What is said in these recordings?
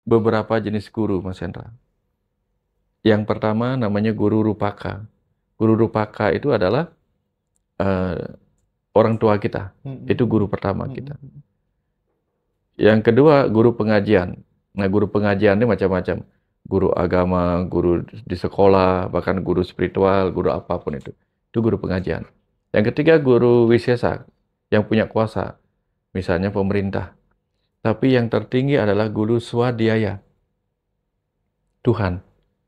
beberapa jenis guru, Mas Hendra. Yang pertama namanya guru rupaka. Guru rupaka itu adalah eh, orang tua kita. Itu guru pertama kita. Yang kedua, guru pengajian. Nah, guru pengajian ini macam-macam. Guru agama, guru di sekolah, bahkan guru spiritual, guru apapun itu. Itu guru pengajian. Yang ketiga, guru wisesa, yang punya kuasa. Misalnya pemerintah. Tapi yang tertinggi adalah guru swadhyaya. Tuhan.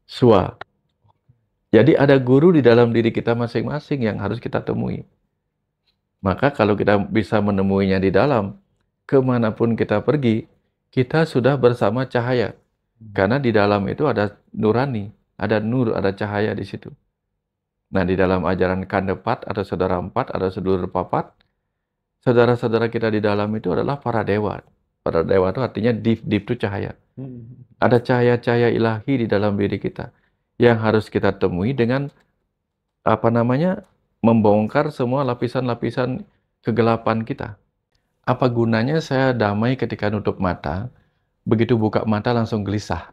Swa. Jadi ada guru di dalam diri kita masing-masing yang harus kita temui. Maka kalau kita bisa menemuinya di dalam, kemanapun kita pergi, kita sudah bersama cahaya. Karena di dalam itu ada nurani, ada nur, ada cahaya di situ. Nah, di dalam ajaran Kandepat, ada saudara empat, ada sedulur papat, saudara-saudara kita di dalam itu adalah para dewa. Para dewa itu artinya deep itu cahaya. Ada cahaya-cahaya ilahi di dalam diri kita yang harus kita temui dengan membongkar semua lapisan-lapisan kegelapan kita. Apa gunanya saya damai ketika nutup mata, begitu buka mata langsung gelisah?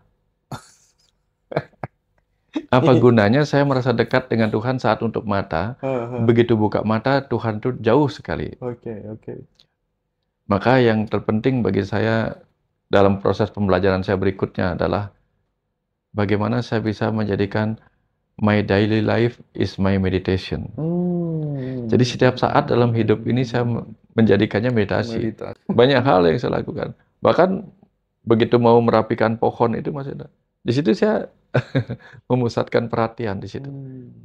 Apa gunanya saya merasa dekat dengan Tuhan saat nutup mata, begitu buka mata Tuhan itu jauh sekali. Maka yang terpenting bagi saya dalam proses pembelajaran saya berikutnya adalah bagaimana saya bisa menjadikan my daily life is my meditation. Jadi setiap saat dalam hidup ini saya menjadikannya meditasi. Banyak hal yang saya lakukan. Bahkan begitu mau merapikan pohon itu Mas Hendra, di situ saya memusatkan perhatian di situ,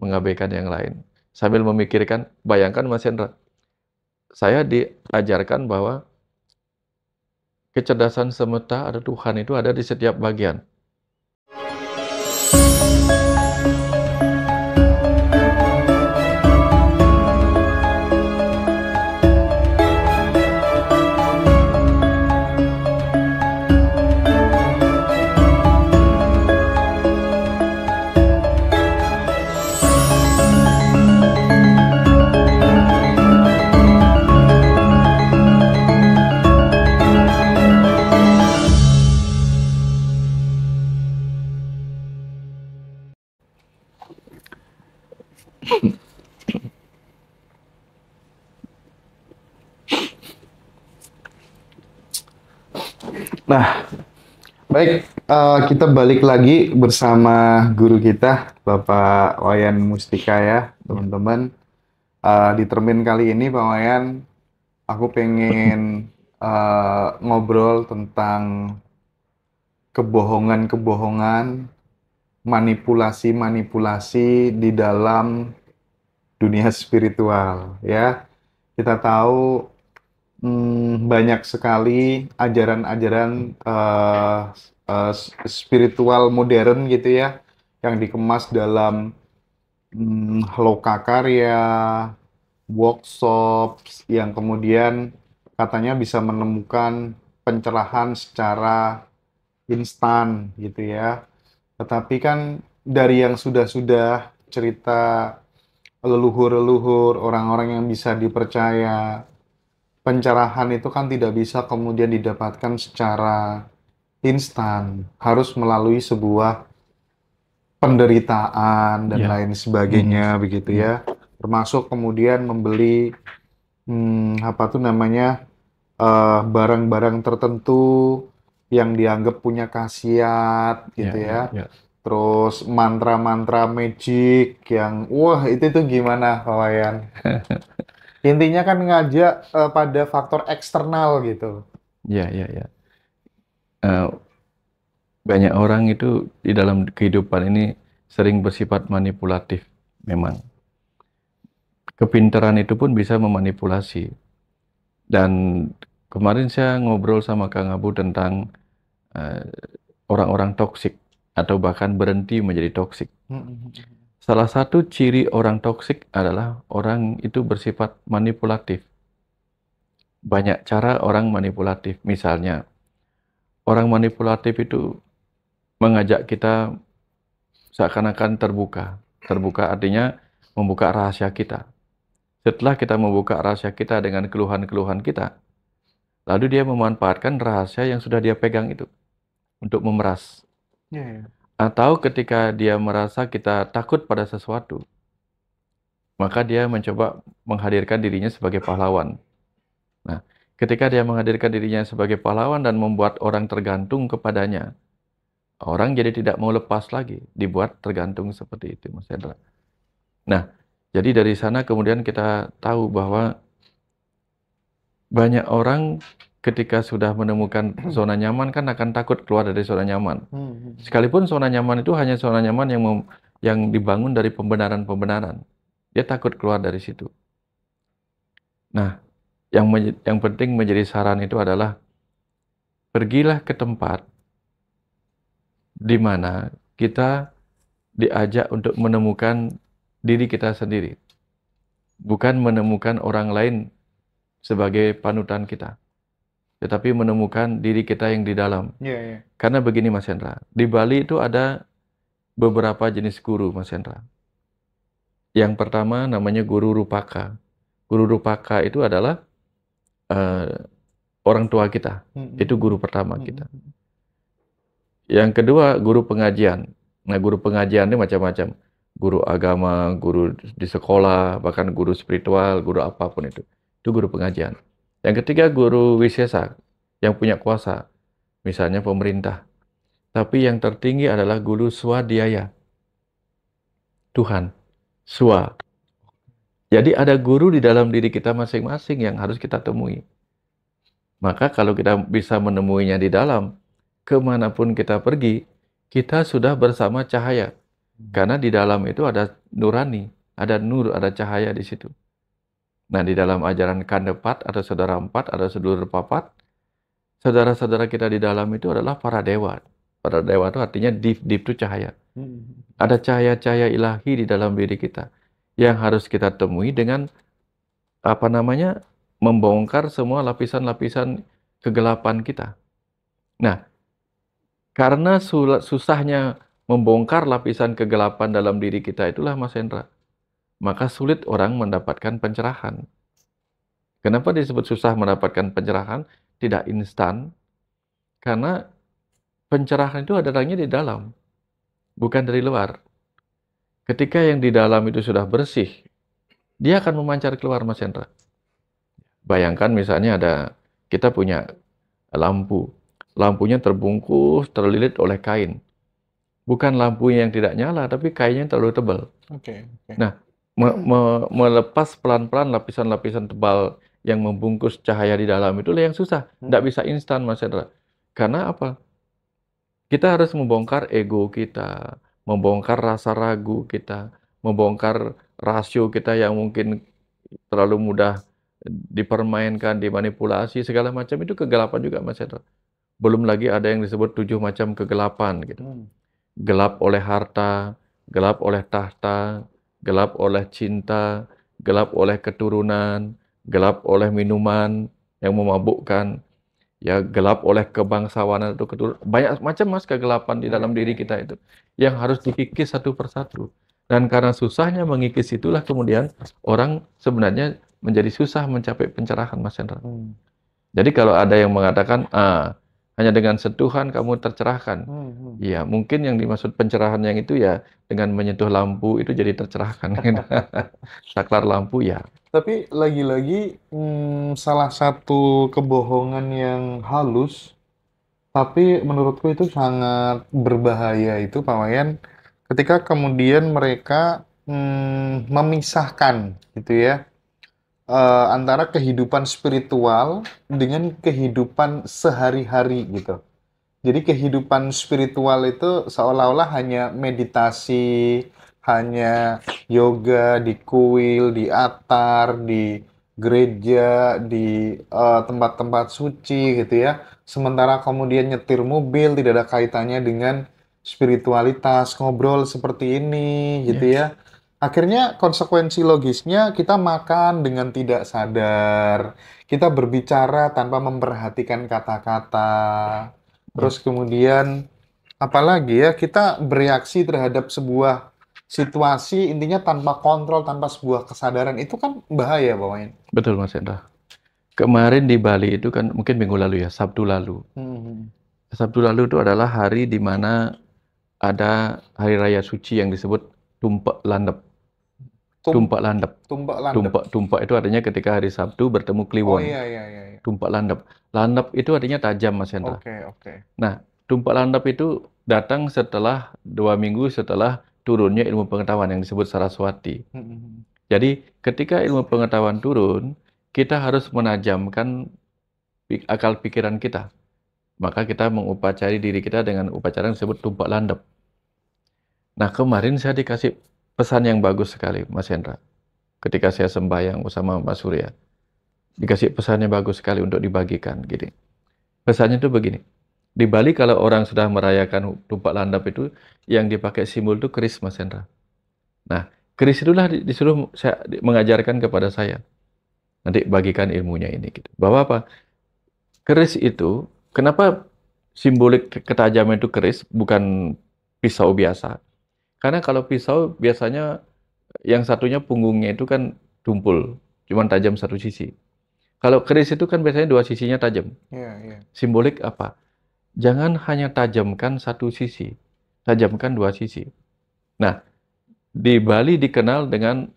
mengabaikan yang lain. Sambil memikirkan, bayangkan Mas Hendra, saya diajarkan bahwa kecerdasan semesta ada Tuhan itu ada di setiap bagian. Nah, baik, kita balik lagi bersama guru kita, Bapak Wayan Mustika ya, teman-teman. Di termin kali ini, Pak Wayan, aku pengen ngobrol tentang kebohongan-kebohongan, manipulasi-manipulasi di dalam dunia spiritual ya. Kita tahu banyak sekali ajaran-ajaran spiritual modern gitu ya, yang dikemas dalam lokakarya, workshops, yang kemudian katanya bisa menemukan pencerahan secara instan gitu ya. Tetapi kan dari yang sudah-sudah cerita leluhur-leluhur, orang-orang yang bisa dipercaya, pencerahan itu kan tidak bisa kemudian didapatkan secara instan, harus melalui sebuah penderitaan dan lain sebagainya begitu ya. Termasuk kemudian membeli barang-barang tertentu yang dianggap punya khasiat gitu ya. Terus mantra-mantra magic yang wah itu tuh gimana Pak Wayan? Intinya kan ngajak pada faktor eksternal gitu. Ya. Banyak orang itu di dalam kehidupan ini sering bersifat manipulatif memang. Kepintaran itu pun bisa memanipulasi. Dan kemarin saya ngobrol sama Kang Abu tentang orang-orang toksik atau bahkan berhenti menjadi toksik. Salah satu ciri orang toksik adalah orang itu bersifat manipulatif. Banyak cara orang manipulatif. Misalnya, orang manipulatif itu mengajak kita seakan-akan terbuka. Terbuka artinya membuka rahasia kita. Setelah kita membuka rahasia kita dengan keluhan-keluhan kita, lalu dia memanfaatkan rahasia yang sudah dia pegang itu. untuk memeras. Ya, ya. Atau ketika dia merasa kita takut pada sesuatu, maka dia mencoba menghadirkan dirinya sebagai pahlawan. Nah, ketika dia menghadirkan dirinya sebagai pahlawan dan membuat orang tergantung kepadanya, orang jadi tidak mau lepas lagi, dibuat tergantung seperti itu, Mas Hendra. Nah, jadi dari sana kemudian kita tahu bahwa banyak orang ketika sudah menemukan zona nyaman kan akan takut keluar dari zona nyaman. Sekalipun zona nyaman itu hanya zona nyaman yang dibangun dari pembenaran-pembenaran. Dia takut keluar dari situ. Nah, yang penting menjadi saran itu adalah pergilah ke tempat di mana kita diajak untuk menemukan diri kita sendiri. Bukan menemukan orang lain sebagai panutan kita, tetapi menemukan diri kita yang di dalam. Ya. Karena begini Mas Hendra, di Bali itu ada beberapa jenis guru Mas Hendra. Yang pertama namanya guru Rupaka. Guru Rupaka itu adalah orang tua kita. Itu guru pertama kita. Yang kedua guru pengajian. Nah, guru pengajian itu macam-macam. Guru agama, guru di sekolah, bahkan guru spiritual, guru apapun itu. Itu guru pengajian. Yang ketiga guru wisesa, yang punya kuasa. Misalnya pemerintah. Tapi yang tertinggi adalah guru swadhyaya. Tuhan. Swa. Jadi ada guru di dalam diri kita masing-masing yang harus kita temui. Maka kalau kita bisa menemuinya di dalam, kemanapun kita pergi, kita sudah bersama cahaya. Karena di dalam itu ada nurani, ada nur, ada cahaya di situ. Nah, di dalam ajaran Kandepat, ada saudara empat, ada sedulur papat, saudara-saudara kita di dalam itu adalah para dewa. Para dewa itu artinya deep itu cahaya. Ada cahaya-cahaya ilahi di dalam diri kita yang harus kita temui dengan membongkar semua lapisan-lapisan kegelapan kita. Nah, karena susahnya membongkar lapisan kegelapan dalam diri kita itulah Mas Hendra, maka sulit orang mendapatkan pencerahan. Kenapa disebut susah mendapatkan pencerahan? Tidak instan, karena pencerahan itu adanya di dalam, bukan dari luar. Ketika yang di dalam itu sudah bersih, dia akan memancar keluar, Mas Hendra. Bayangkan misalnya kita punya lampu. Lampunya terbungkus, terlilit oleh kain. Bukan lampunya yang tidak nyala, tapi kainnya terlalu tebal. Okay. Nah, melepas pelan-pelan lapisan-lapisan tebal yang membungkus cahaya di dalam itulah yang susah. Tidak bisa instan, Mas Hendra. Karena apa? Kita harus membongkar ego kita, membongkar rasa ragu kita, membongkar rasio kita yang mungkin terlalu mudah dipermainkan, dimanipulasi, segala macam itu kegelapan juga, Mas Hendra. Belum lagi ada yang disebut 7 macam kegelapan gitu. Gelap oleh harta, gelap oleh tahta, gelap oleh cinta, gelap oleh keturunan, gelap oleh minuman yang memabukkan, ya gelap oleh kebangsawanan atau keturunan. Banyak macam Mas kegelapan di dalam diri kita itu yang harus dikikis satu persatu. Dan karena susahnya mengikis itulah kemudian orang sebenarnya menjadi susah mencapai pencerahan, Mas Hendra. Jadi kalau ada yang mengatakan, hanya dengan sentuhan kamu tercerahkan. Ya, mungkin yang dimaksud pencerahan yang itu ya dengan menyentuh lampu itu jadi tercerahkan. Saklar lampu ya. Tapi lagi-lagi salah satu kebohongan yang halus, tapi menurutku itu sangat berbahaya itu Pak Wayan, ketika kemudian mereka memisahkan gitu ya, antara kehidupan spiritual dengan kehidupan sehari-hari gitu. Jadi kehidupan spiritual itu seolah-olah hanya meditasi, hanya yoga di kuil, di altar, di gereja, di tempat-tempat suci gitu ya. Sementara kemudian nyetir mobil tidak ada kaitannya dengan spiritualitas, ngobrol seperti ini gitu ya. Akhirnya konsekuensi logisnya kita makan dengan tidak sadar, kita berbicara tanpa memperhatikan kata-kata, terus kemudian apalagi ya kita bereaksi terhadap sebuah situasi intinya tanpa kontrol, tanpa sebuah kesadaran, itu kan bahaya Pak Wayan. Betul Mas Hendra. Kemarin di Bali itu kan mungkin minggu lalu ya, Sabtu lalu. Sabtu lalu itu adalah hari di mana ada hari raya suci yang disebut Tumpak Landep. Tum, Tumpak Landep. tumpak landep. Tumpak itu artinya ketika hari Sabtu bertemu Oh Kliwon. iya iya iya. Iya. Tumpak Landep. Landep itu artinya tajam, Mas Hendra. Oke oke. Nah, tumpak landap itu datang setelah 2 minggu setelah turunnya ilmu pengetahuan yang disebut Saraswati. Hmm. Jadi, ketika ilmu pengetahuan turun, kita harus menajamkan akal pikiran kita. Maka kita mengupacari diri kita dengan upacara yang disebut tumpak landap. Nah, kemarin saya dikasih pesan yang bagus sekali, Mas Hendra. Ketika saya sembahyang bersama Mas Surya. Dikasih pesan yang bagus sekali untuk dibagikan. Gini. Pesannya itu begini. Di Bali kalau orang sudah merayakan tumpak landap itu, yang dipakai simbol itu keris, Mas Hendra. Nah, keris itulah disuruh saya mengajarkan kepada saya. Nanti bagikan ilmunya ini. Gitu. Bahwa apa? Keris itu, kenapa simbolik ketajaman itu keris, bukan pisau biasa? Karena kalau pisau biasanya yang satunya punggungnya itu kan tumpul, cuma tajam satu sisi. Kalau keris itu kan biasanya dua sisinya tajam. Iya iya. Simbolik apa? Jangan hanya tajamkan satu sisi, tajamkan dua sisi. Nah, di Bali dikenal dengan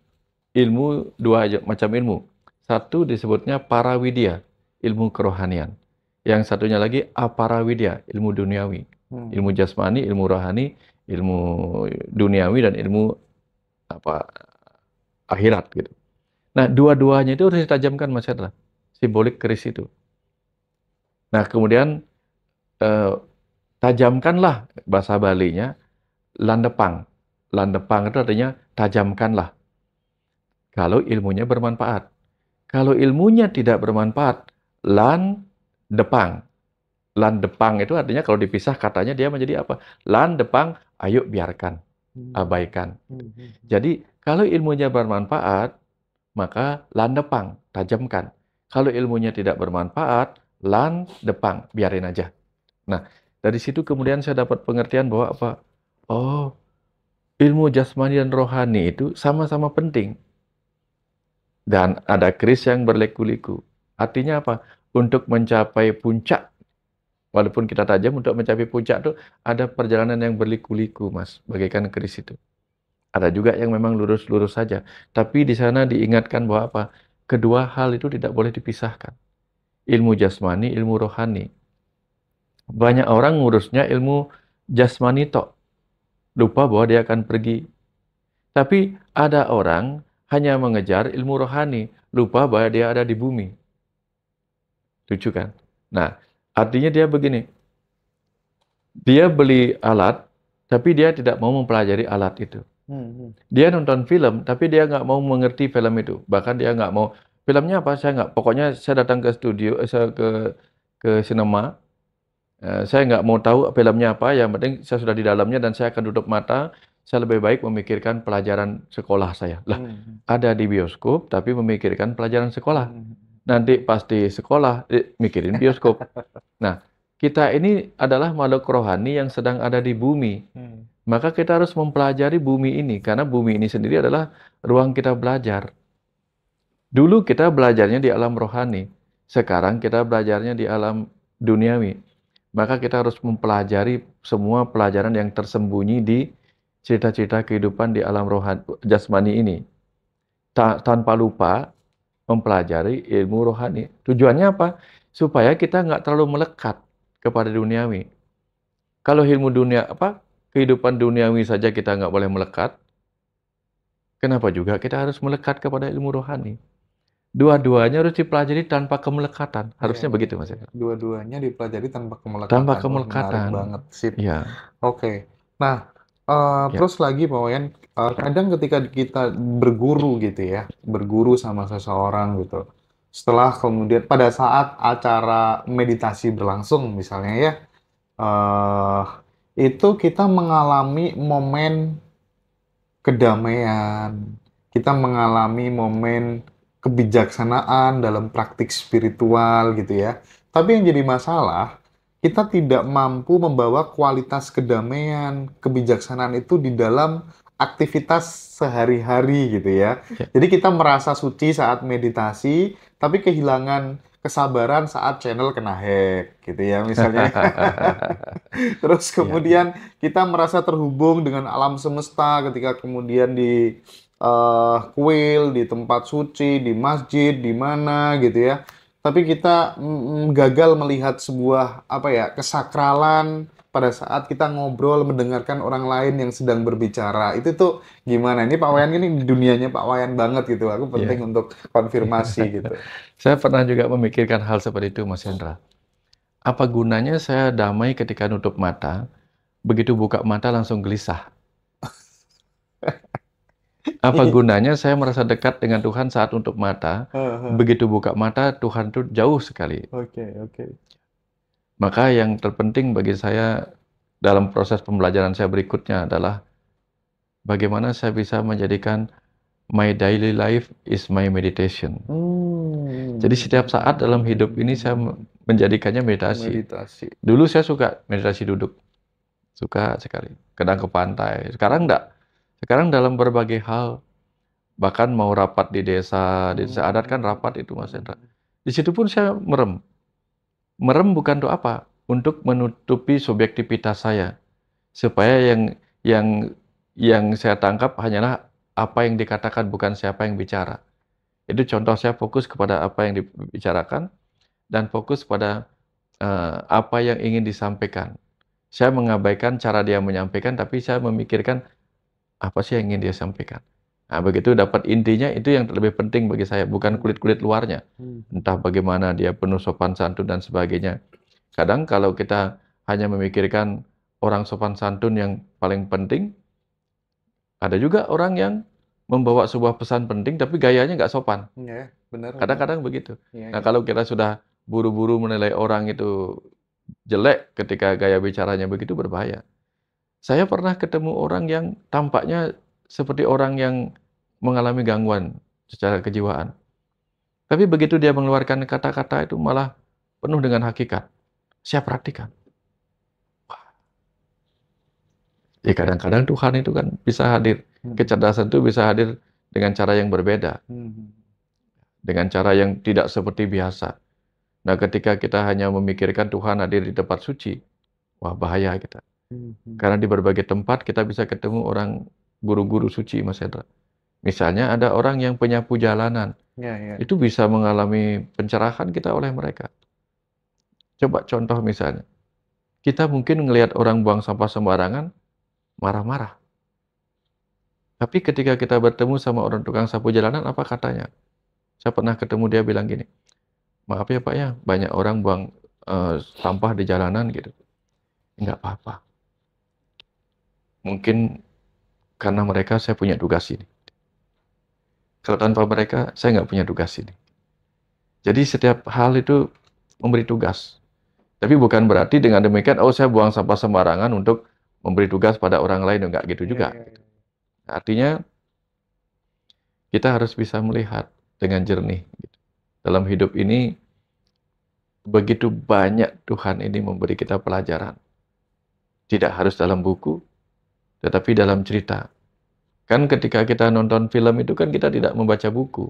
ilmu dua macam ilmu. Satu disebutnya parawidya, ilmu kerohanian. Yang satunya lagi aparawidya, ilmu duniawi. Ilmu jasmani, ilmu rohani, ilmu duniawi dan ilmu apa akhirat gitu. Nah, dua-duanya itu harus ditajamkan, Mas Hendra. Simbolik keris itu. Nah, kemudian tajamkanlah bahasa Balinya landepang. Landepang itu artinya tajamkanlah. Kalau ilmunya bermanfaat. Kalau ilmunya tidak bermanfaat, landepang. Landepang itu artinya kalau dipisah katanya dia menjadi apa? Landepang, ayo biarkan, abaikan. Jadi kalau ilmunya bermanfaat, maka landepang, tajamkan. Kalau ilmunya tidak bermanfaat, landepang, biarin aja. Nah, dari situ kemudian saya dapat pengertian bahwa apa? Oh, ilmu jasmani dan rohani itu sama-sama penting. Dan ada keris yang berliku-liku. Artinya apa? Untuk mencapai puncak, walaupun kita tajam, untuk mencapai puncak itu ada perjalanan yang berliku-liku, Mas, bagaikan keris itu. Ada juga yang memang lurus-lurus saja. Tapi di sana diingatkan bahwa apa? Kedua hal itu tidak boleh dipisahkan. Ilmu jasmani, ilmu rohani. Banyak orang ngurusnya ilmu jasmani tok. Lupa bahwa dia akan pergi. Tapi ada orang hanya mengejar ilmu rohani, lupa bahwa dia ada di bumi. Lucu kan? Nah, artinya dia begini. Dia beli alat, tapi dia tidak mau mempelajari alat itu. Dia nonton film, tapi dia nggak mau mengerti film itu. Bahkan dia nggak mau, filmnya apa, saya nggak. Pokoknya saya datang ke studio, saya ke sinema, saya nggak mau tahu filmnya apa, yang penting saya sudah di dalamnya dan saya akan tutup mata. Saya lebih baik memikirkan pelajaran sekolah saya. Lah, ada di bioskop tapi memikirkan pelajaran sekolah. Nanti pasti sekolah mikirin bioskop. Nah, kita ini adalah makhluk rohani yang sedang ada di bumi. Maka kita harus mempelajari bumi ini karena bumi ini sendiri adalah ruang kita belajar. Dulu kita belajarnya di alam rohani, sekarang kita belajarnya di alam duniawi. Maka kita harus mempelajari semua pelajaran yang tersembunyi di cerita-cerita kehidupan di alam rohani jasmani ini. Tanpa lupa mempelajari ilmu rohani. Tujuannya apa? Supaya kita nggak terlalu melekat kepada duniawi. Kalau ilmu dunia kehidupan duniawi saja kita nggak boleh melekat, kenapa juga kita harus melekat kepada ilmu rohani? Dua-duanya harus dipelajari tanpa kemelekatan. Harusnya begitu, Mas. Dua-duanya dipelajari tanpa kemelekatan. Tanpa Menarik kemelekatan. banget, sip. Ya. Oke. Nah, terus lagi Pak Wayan, kadang ketika kita berguru gitu ya, berguru sama seseorang gitu, setelah kemudian pada saat acara meditasi berlangsung misalnya ya, itu kita mengalami momen kedamaian, kita mengalami momen kebijaksanaan dalam praktik spiritual gitu ya. Tapi yang jadi masalah, kita tidak mampu membawa kualitas kedamaian, kebijaksanaan itu di dalam aktivitas sehari-hari gitu ya. Jadi kita merasa suci saat meditasi, tapi kehilangan kesabaran saat channel kena hack gitu ya misalnya. Terus Iya, iya. kemudian kita merasa terhubung dengan alam semesta ketika kemudian di kuil, di tempat suci, di masjid, di mana gitu ya. Tapi kita gagal melihat sebuah apa ya kesakralan pada saat kita ngobrol mendengarkan orang lain yang sedang berbicara. Itu tuh gimana? Ini Pak Wayan ini di dunianya Pak Wayan banget gitu. Aku penting Iya. untuk konfirmasi gitu. Saya pernah juga memikirkan hal seperti itu, Mas Hendra. Apa gunanya saya damai ketika nutup mata, begitu buka mata langsung gelisah? Apa gunanya saya merasa dekat dengan Tuhan saat nutup mata, begitu buka mata Tuhan itu jauh sekali? Oke, oke. Maka yang terpenting bagi saya dalam proses pembelajaran saya berikutnya adalah bagaimana saya bisa menjadikan my daily life is my meditation. Jadi setiap saat dalam hidup ini saya menjadikannya meditasi. Meditasi. Dulu saya suka meditasi duduk, suka sekali. Kadang ke pantai. Sekarang enggak. Sekarang dalam berbagai hal, bahkan mau rapat di desa adat kan rapat itu Mas Hendra. Di situ pun saya merem. Merem bukan untuk apa? Untuk menutupi subjektivitas saya. Supaya yang yang saya tangkap hanyalah apa yang dikatakan, bukan siapa yang bicara. Itu contoh saya fokus kepada apa yang dibicarakan dan fokus pada apa yang ingin disampaikan. Saya mengabaikan cara dia menyampaikan, tapi saya memikirkan apa sih yang ingin dia sampaikan. Nah, begitu dapat intinya itu yang lebih penting bagi saya, bukan kulit-kulit luarnya. Entah bagaimana dia penuh sopan santun dan sebagainya. Kadang kalau kita hanya memikirkan orang sopan santun yang paling penting, ada juga orang yang membawa sebuah pesan penting tapi gayanya nggak sopan. Ya, benar, benar. Kadang-kadang begitu. Iya, Nah, iya. kalau kita sudah buru-buru menilai orang itu jelek ketika gaya bicaranya begitu berbahaya. Saya pernah ketemu orang yang tampaknya seperti orang yang mengalami gangguan secara kejiwaan. Tapi begitu dia mengeluarkan kata-kata itu malah penuh dengan hakikat. Saya perhatikan. Ya kadang-kadang Tuhan itu kan bisa hadir. Kecerdasan itu bisa hadir dengan cara yang berbeda. Dengan cara yang tidak seperti biasa. Nah, ketika kita hanya memikirkan Tuhan hadir di tempat suci, wah bahaya kita. Karena di berbagai tempat kita bisa ketemu orang guru-guru suci, Mas Hendra. Misalnya ada orang yang penyapu jalanan, Ya, ya. itu bisa mengalami pencerahan kita oleh mereka. Coba contoh misalnya, kita mungkin ngelihat orang buang sampah sembarangan, marah-marah. Tapi ketika kita bertemu sama orang tukang sapu jalanan, apa katanya? Saya pernah ketemu dia bilang gini, maaf ya Pak ya, banyak orang buang sampah di jalanan gitu. Enggak apa-apa. Mungkin karena mereka saya punya tugas ini. Kalau tanpa mereka, saya nggak punya tugas ini. Jadi setiap hal itu memberi tugas. Tapi bukan berarti dengan demikian, oh saya buang sampah sembarangan untuk memberi tugas pada orang lain. Enggak gitu juga. Artinya, kita harus bisa melihat dengan jernih. Dalam hidup ini, begitu banyak Tuhan ini memberi kita pelajaran. Tidak harus dalam buku, tetapi dalam cerita. Kan ketika kita nonton film itu kan kita tidak membaca buku.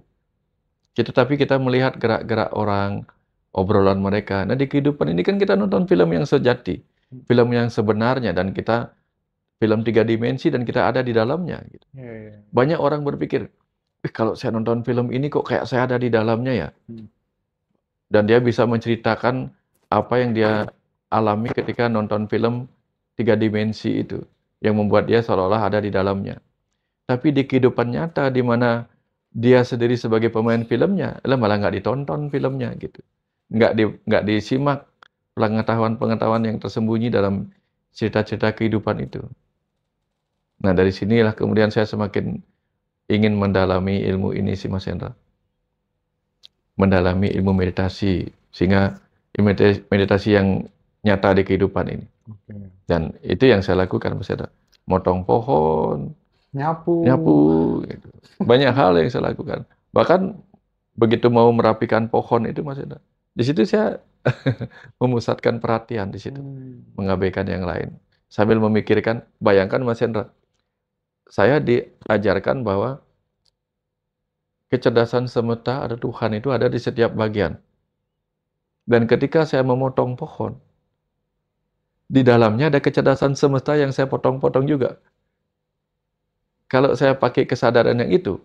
Tapi kita melihat gerak-gerak orang, obrolan mereka. Nah di kehidupan ini kan kita nonton film yang sejati. Film yang sebenarnya dan kita film 3 dimensi dan kita ada di dalamnya. Gitu. Banyak orang berpikir, kalau saya nonton film ini kok kayak saya ada di dalamnya ya. Dan dia bisa menceritakan apa yang dia alami ketika nonton film 3 dimensi itu. Yang membuat dia seolah-olah ada di dalamnya. Tapi di kehidupan nyata di mana dia sendiri sebagai pemain filmnya, malah nggak ditonton filmnya gitu. Nggak disimak pengetahuan-pengetahuan yang tersembunyi dalam cerita-cerita kehidupan itu. Nah dari sinilah kemudian saya semakin ingin mendalami ilmu ini sih Mas Hendra. Mendalami ilmu meditasi, sehingga meditasi yang nyata di kehidupan ini. Dan itu yang saya lakukan Mas Hendra. Motong pohon, Nyapu. gitu. Banyak hal yang saya lakukan. Bahkan begitu mau merapikan pohon itu Mas Hendra. Di situ saya memusatkan perhatian di situ. Mengabaikan yang lain. Sambil memikirkan, bayangkan Mas Hendra, saya diajarkan bahwa kecerdasan semesta ada Tuhan itu ada di setiap bagian. Dan ketika saya memotong pohon, di dalamnya ada kecerdasan semesta yang saya potong-potong juga. Kalau saya pakai kesadaran yang itu,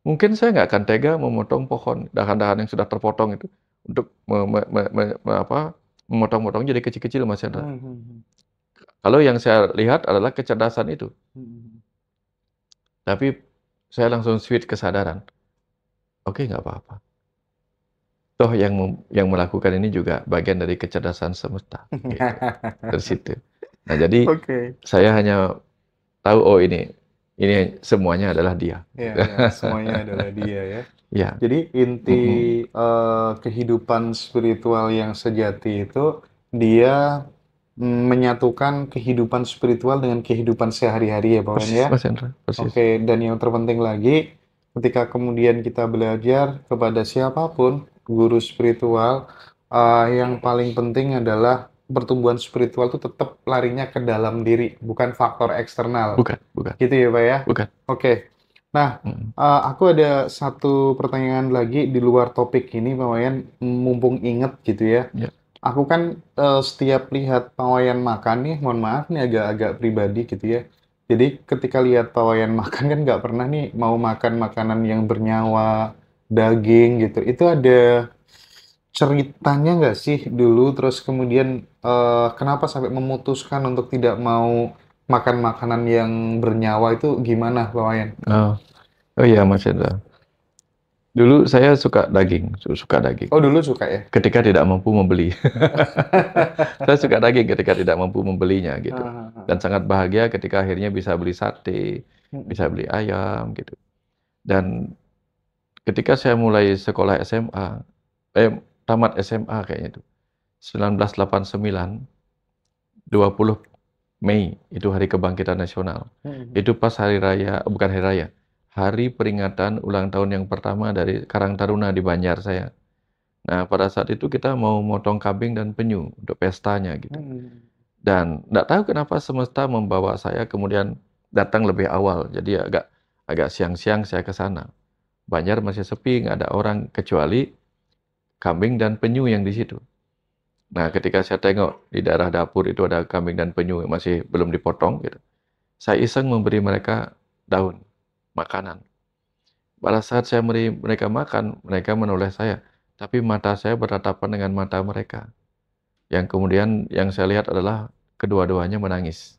mungkin saya nggak akan tega memotong pohon, dahan-dahan yang sudah terpotong itu, untuk memotong-potong jadi kecil-kecil, Mas Hendra. Kalau yang saya lihat adalah kecerdasan itu. Tapi saya langsung switch kesadaran. Oke, nggak apa-apa. Toh yang melakukan ini juga bagian dari kecerdasan semesta. Gitu. Dari situ. Nah, jadi saya hanya tahu, oh ini semuanya adalah dia. Ya, semuanya adalah dia ya. Ya. Jadi inti kehidupan spiritual yang sejati itu dia menyatukan kehidupan spiritual dengan kehidupan sehari-hari ya Pak Wan ya. Mas Hendra, persis. Oke, dan yang terpenting lagi ketika kemudian kita belajar kepada siapapun guru spiritual, yang paling penting adalah pertumbuhan spiritual itu tetap larinya ke dalam diri, bukan faktor eksternal. Bukan. Gitu ya Pak ya? Bukan. Oke. Nah, aku ada satu pertanyaan lagi di luar topik ini Pak Wayan, mumpung inget gitu ya. Aku kan setiap lihat Pak Wayan makan nih, mohon maaf nih agak-agak pribadi gitu ya. Jadi ketika lihat Pak Wayan makan kan nggak pernah nih mau makan makanan yang bernyawa, daging gitu. Itu ada ceritanya nggak sih dulu, terus kemudian kenapa sampai memutuskan untuk tidak mau makan makanan yang bernyawa itu gimana Pak Wayan? Oh iya Mas Hendra. Dulu saya suka daging. Oh dulu suka ya? Ketika tidak mampu membeli. Saya suka daging ketika tidak mampu membelinya gitu. Dan sangat bahagia ketika akhirnya bisa beli sate, bisa beli ayam gitu. Dan ketika saya mulai sekolah SMA, tamat SMA kayaknya itu, 1989, 20 Mei, itu Hari Kebangkitan Nasional. Itu pas hari raya, bukan hari raya, hari peringatan ulang tahun yang pertama dari Karang Taruna di Banjar saya. Nah, pada saat itu kita mau motong kambing dan penyu untuk pestanya gitu. Dan nggak tahu kenapa semesta membawa saya kemudian datang lebih awal. Jadi agak siang-siang saya ke sana. Banjar masih sepi, nggak ada orang kecuali kambing dan penyu yang di situ. Nah, ketika saya tengok di daerah dapur itu ada kambing dan penyu yang masih belum dipotong gitu. Saya iseng memberi mereka daun makanan. Pada saat saya beri mereka makan, mereka menoleh saya, tapi mata saya bertatapan dengan mata mereka. Yang kemudian yang saya lihat adalah kedua-duanya menangis.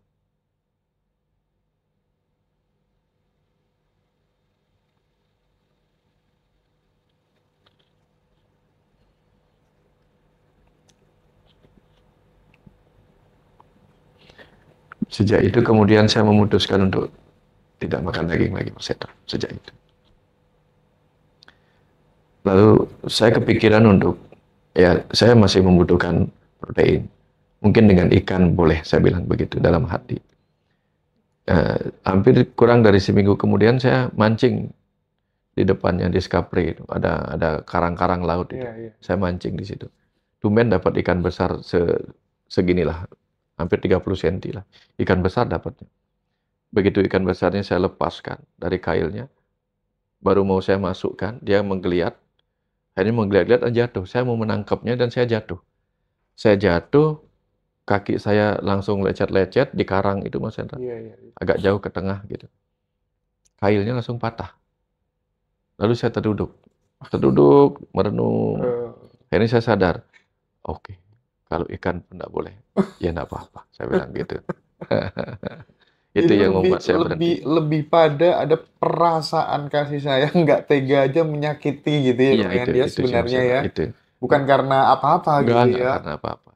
Sejak itu kemudian saya memutuskan untuk tidak makan daging lagi, Mas Hendra. Sejak itu. Lalu saya kepikiran untuk, ya saya masih membutuhkan protein. Mungkin dengan ikan boleh, saya bilang begitu dalam hati. Hampir kurang dari seminggu kemudian saya mancing di depannya Discovery itu. Ada karang-karang laut itu. Saya mancing di situ. Tumben dapat ikan besar seginilah, hampir 30 cm lah. Ikan besar dapatnya. Begitu ikan besarnya saya lepaskan dari kailnya, baru mau saya masukkan, dia menggeliat. Akhirnya menggeliat-geliat dan jatuh. Saya mau menangkapnya dan saya jatuh. Saya jatuh, kaki saya langsung lecet-lecet di karang itu, Mas Hendra. Agak jauh ke tengah gitu. Kailnya langsung patah. Lalu saya terduduk, merenung. Akhirnya saya sadar, oke, kalau ikan pun nggak boleh, ya nggak apa-apa. Saya bilang gitu. Itu Jadi yang membuat saya berhenti. lebih pada ada perasaan kasih sayang, nggak tega aja menyakiti gitu ya, Iya, dia itu sih, sebenarnya Mas ya. Hendra, itu. Bukan karena apa-apa gitu Enggak ya. karena apa-apa.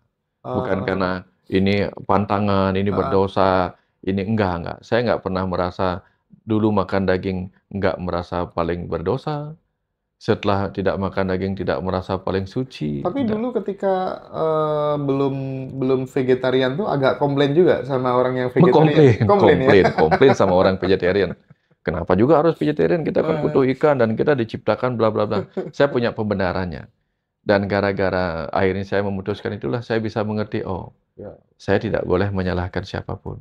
Bukan karena ini pantangan, ini berdosa, ini enggak. Saya nggak pernah merasa dulu makan daging nggak merasa paling berdosa. Setelah tidak makan daging tidak merasa paling suci. Tapi dulu ketika belum vegetarian tuh agak komplain juga sama orang yang vegetarian. Komplain sama orang vegetarian. Kenapa juga harus vegetarian? Kita kan butuh ikan dan kita diciptakan bla bla bla. Saya punya pembenarannya. Dan gara-gara akhirnya saya memutuskan itulah saya bisa mengerti, saya tidak boleh menyalahkan siapapun.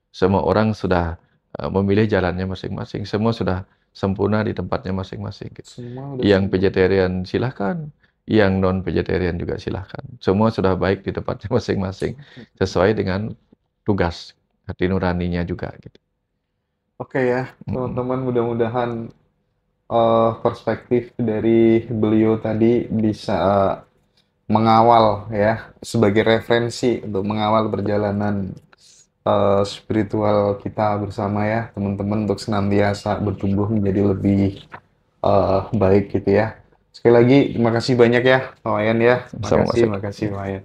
Semua orang sudah memilih jalannya masing-masing. Semua sudah sempurna di tempatnya masing-masing. Gitu. Yang vegetarian silahkan, yang non-vegetarian juga silahkan. Semua sudah baik di tempatnya masing-masing, sesuai dengan tugas hati nuraninya juga gitu. Oke ya, teman-teman, mudah-mudahan perspektif dari beliau tadi bisa mengawal ya, sebagai referensi untuk mengawal perjalanan spiritual kita bersama ya, teman-teman, untuk senantiasa bertumbuh menjadi lebih baik gitu ya. Sekali lagi, terima kasih banyak ya, Pak Wayan ya. Sama Mas Makasih, Pak Wayan.